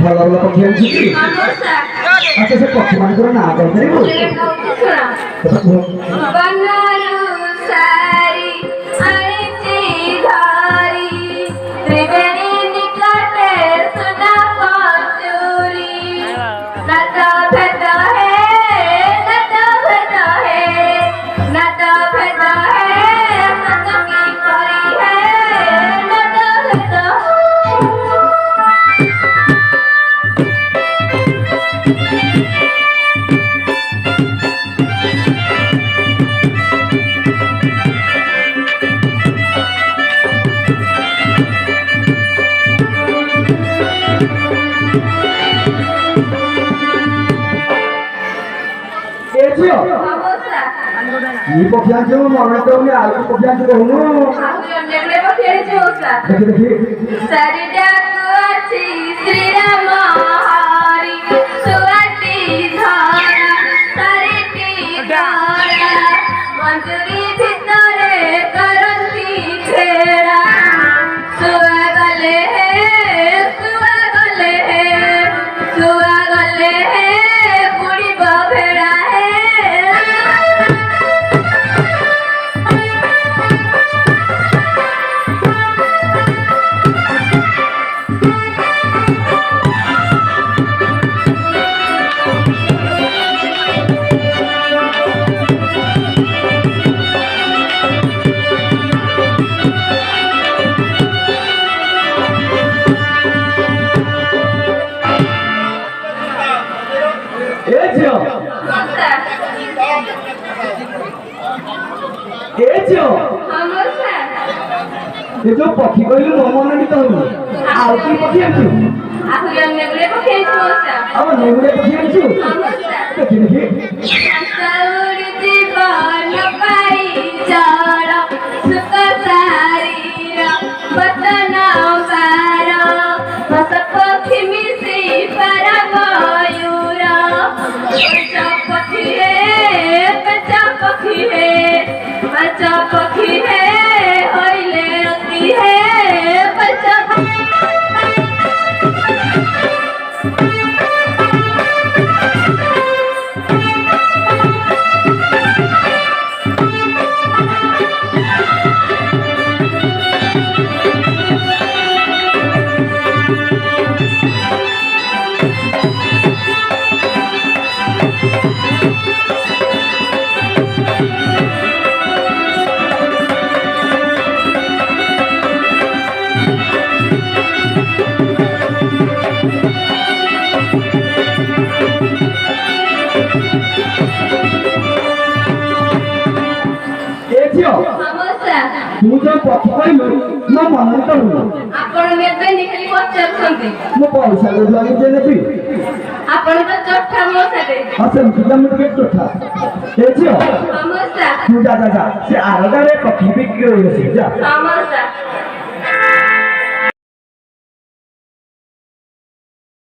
ଭଲ ଭଲ ପକ୍ଷୀ ଆଣିଛି ଆଚ୍ଛା ସେ ପକ୍ଷୀ ମାନଙ୍କର ନାଁ କହିପାରିବୁ? ये पक्षी आंचे मन तो आलू पक्षी आंचे कहूनु श्री राम हरि सुवाती धरा सारिटी धरा मंजूरी भितरे करंती खेड़ा सुआ गले बुढ़ी बभेड़ा ये जो पक्षी कहलु मो मन नहीं कहलु आउ की पक्षी आछु आउ नेगुले पक्षी आछु अब नेगुले पक्षी आछु देखि देखि सौर जीवन पाई चढ़ सुख शरीर बतन बार हस पक्षी मिसी पर मयूर बच्चा पक्षी है होइले अति है बच्चा मुझे पक्षी कहलु ना मन नहीं कहलु आपण नेबे निखली पचार छंती मो पैसा ले लगे दे नेबी आपण तो चोठा मो साथे अच्छा किलोमीटर के चोठा देखियो समस्या तू जा से आरगा रे पक्षी बिक्री होई से जा समस्या